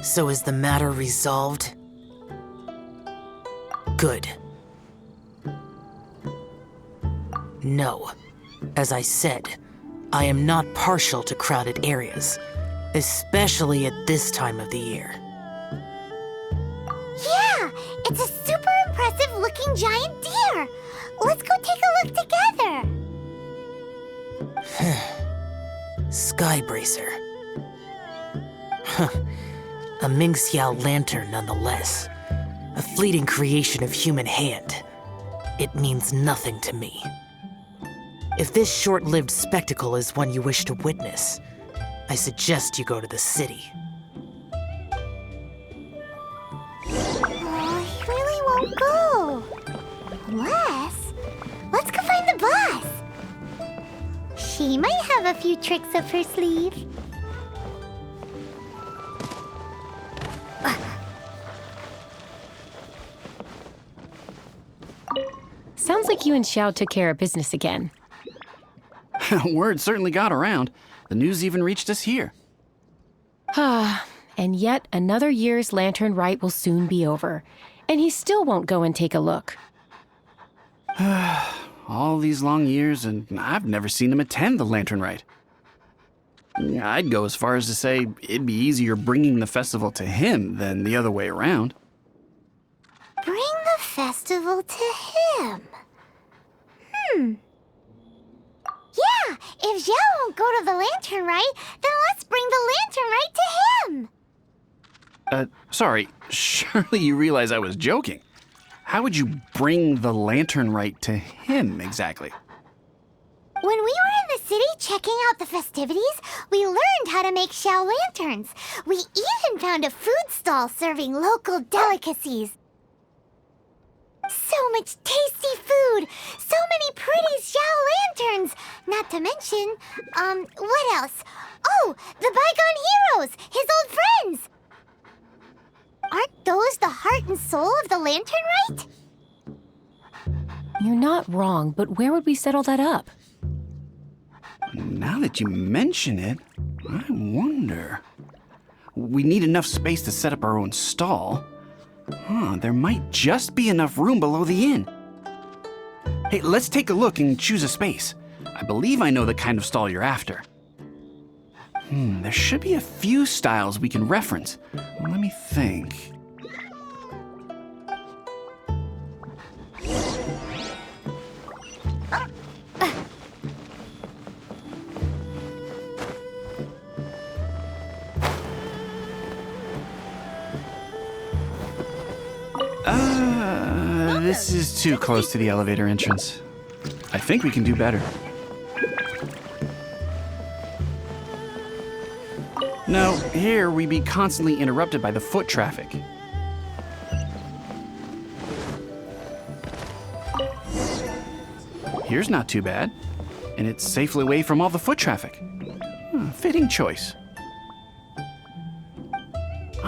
So is the matter resolved? Good. No. As I said, I am not partial to crowded areas, especially at this time of the year. Yeah, it's a super impressive looking giant deer. Let's go take a look together. Skybracer. Huh. A Ming Xiao lantern nonetheless. A fleeting creation of human hand. It means nothing to me. If this short-lived spectacle is one you wish to witness, I suggest you go to the city. He really won't go. Let's go find the boss. She might have a few tricks up her sleeve. Sounds like you and Xiao took care of business again. Word certainly got around. The news even reached us here. And yet another year's lantern rite will soon be over, and he still won't go and take a look. All these long years, and I've never seen him attend the lantern rite. I'd go as far as to say it'd be easier bringing the festival to him than the other way around. Bring the festival to him. Yeah, if Xiao won't go to the lantern rite, then let's bring the lantern rite to him. Sorry, surely you realize I was joking. How would you bring the lantern rite to him exactly? When we were in the city checking out the festivities, we learned how to make Xiao lanterns. We even found a food stall serving local delicacies. So much tasty food! So many pretty Xiao lanterns! Not to mention, what else? Oh, the bygone heroes! His old friends! Aren't those the heart and soul of the lantern rite? You're not wrong, but where would we settle that up? Now that you mention it, I wonder. We need enough space to set up our own stall. There might just be enough room below the inn. Hey, let's take a look and choose a space. I believe I know the kind of stall you're after. There should be a few styles we can reference. Let me think. This is too close to the elevator entrance. I think we can do better. No, here we'd be constantly interrupted by the foot traffic. Here's not too bad, and it's safely away from all the foot traffic. Fitting choice.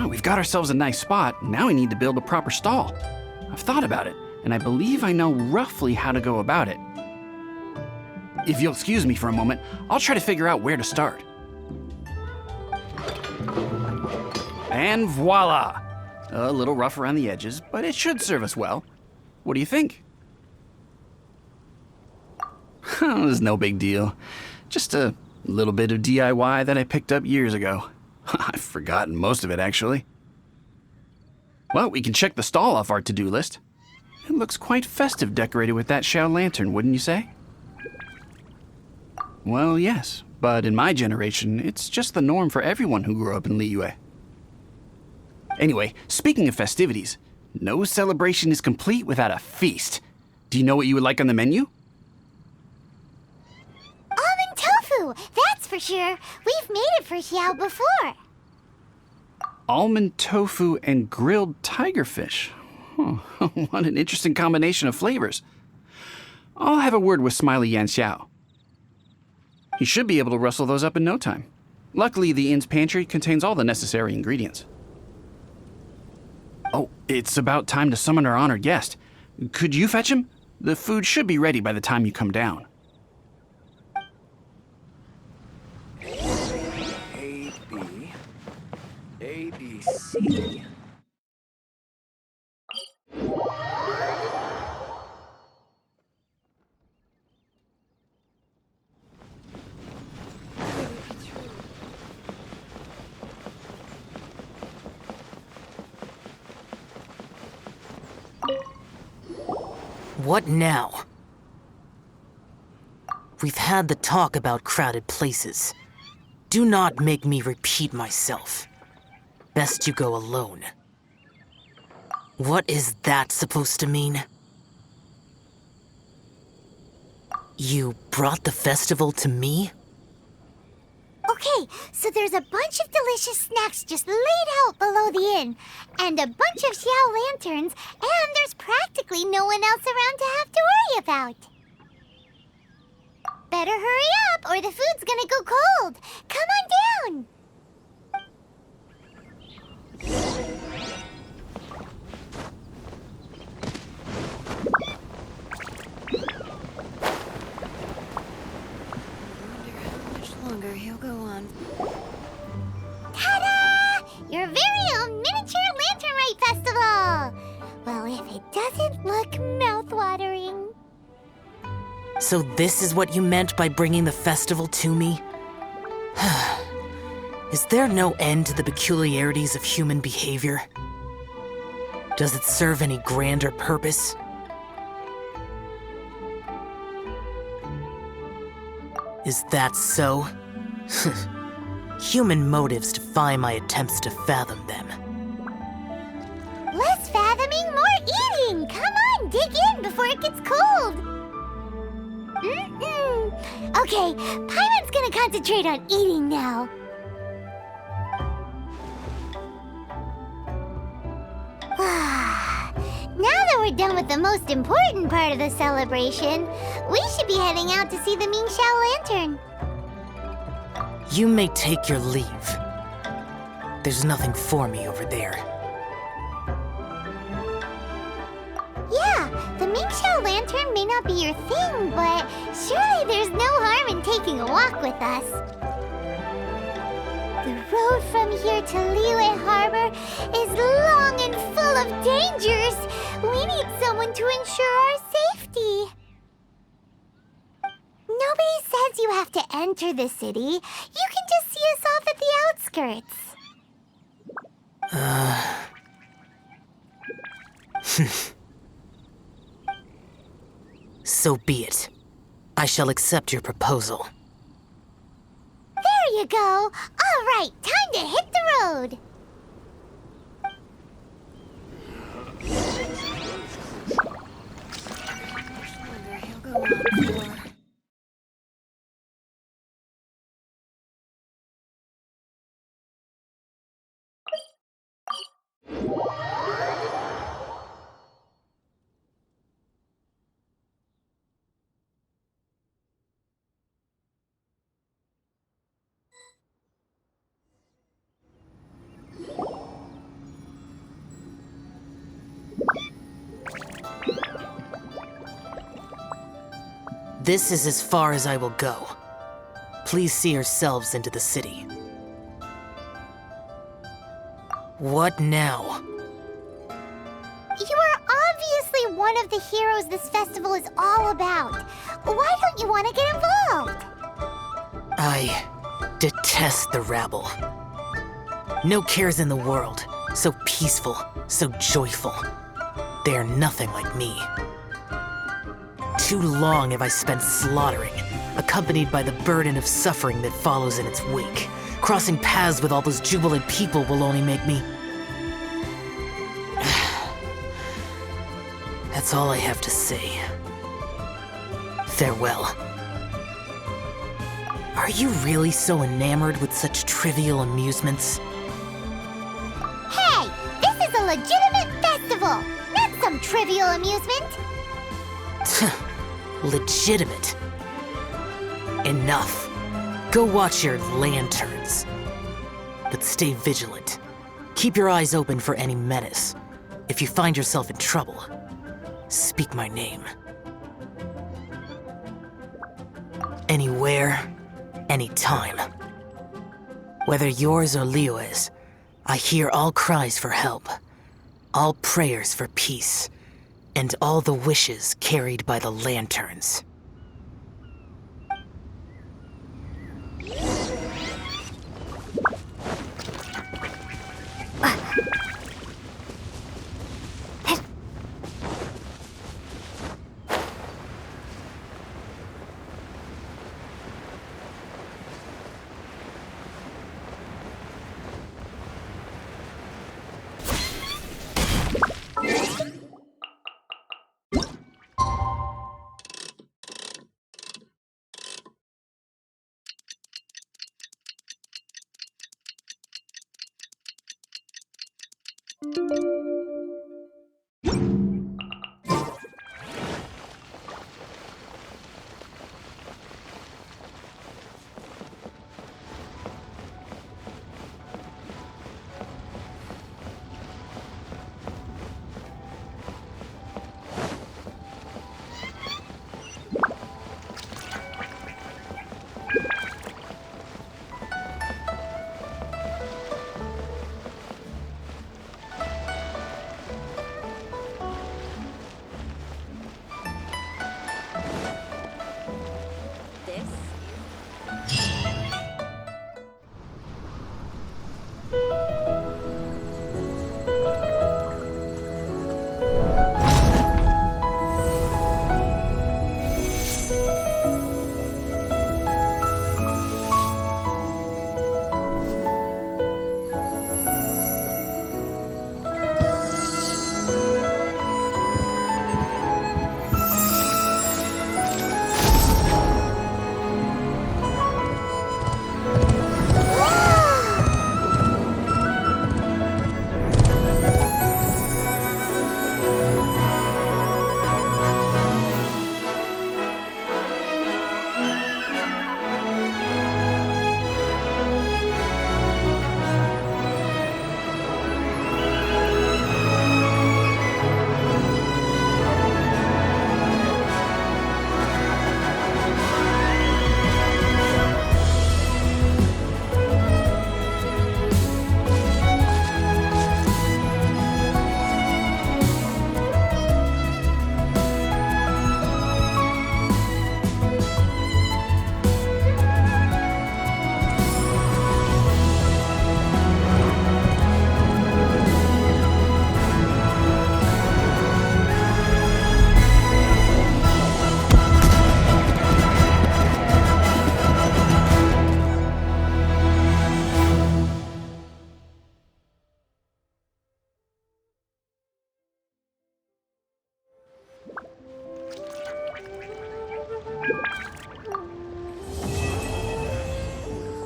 We've got ourselves a nice spot. Now we need to build a proper stall. I've thought about it, and I believe I know roughly how to go about it. If you'll excuse me for a moment, I'll try to figure out where to start. And voila! A little rough around the edges, but it should serve us well. What do you think? It was no big deal. Just a little bit of DIY that I picked up years ago. I've forgotten most of it, actually. Well, we can check the stall off our to-do list. It looks quite festive decorated with that Xiao lantern, wouldn't you say? Well, yes, but in my generation, it's just the norm for everyone who grew up in Liyue. Anyway, speaking of festivities, no celebration is complete without a feast. Do you know what you would like on the menu? Almond tofu, that's for sure. We've made it for Xiao before. Almond tofu and grilled tigerfish. What an interesting combination of flavors. I'll have a word with Smiley Yan Xiao. He should be able to rustle those up in no time. Luckily, the inn's pantry contains all the necessary ingredients. Oh, it's about time to summon our honored guest. Could you fetch him? The food should be ready by the time you come down. A, B, A, B, C. What now? We've had the talk about crowded places. Do not make me repeat myself. Best you go alone. What is that supposed to mean? You brought the festival to me? Okay, so there's a bunch of delicious snacks just laid out below the inn, and a bunch of Xiao lanterns, and there's practically no one else around to have to worry about. Better hurry up, or the food's gonna go cold. Come on down. Longer he'll go on. Ta-da! Your very own miniature lantern rite festival! Well, if it doesn't look mouth-watering. So this is what you meant by bringing the festival to me? Is there no end to the peculiarities of human behavior? Does it serve any grander purpose? Is that so? Human motives defy my attempts to fathom them. Less fathoming, more eating! Come on, dig in before it gets cold! Okay, Paimon's gonna concentrate on eating now. Now that we're done with the most important part of the celebration, we should be heading out to see the Ming Xiao Lantern. You may take your leave. There's nothing for me over there. Yeah, the Ming Xiao Lantern may not be your thing, but surely there's no harm in taking a walk with us. The road from here to Liyue Harbor is long and full of dangers. We need someone to ensure our safety. Nobody says you have to enter the city. You can just see us off at the outskirts. So be it. I shall accept your proposal. There you go. All right, time to hit the road. Longer he'll go on for. This is as far as I will go. Please see yourselves into the city. What now? You are obviously one of the heroes this festival is all about. Why don't you want to get involved? I detest the rabble. No cares in the world. So peaceful, so joyful. They are nothing like me. Too long have I spent slaughtering, accompanied by the burden of suffering that follows in its wake. Crossing paths with all those jubilant people will only make me... That's all I have to say. Farewell. Are you really so enamored with such trivial amusements? Hey, this is a legitimate festival, not some trivial amusement. Legitimate. Enough. Go watch your lanterns. But stay vigilant. Keep your eyes open for any menace. If you find yourself in trouble, speak my name. Anywhere, anytime. Whether yours or Liyue's, I hear all cries for help, all prayers for peace, and all the wishes carried by the lanterns.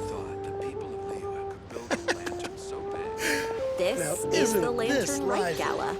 Thought the people of Liyue could build a lantern so big. This is the Lantern Light Gala.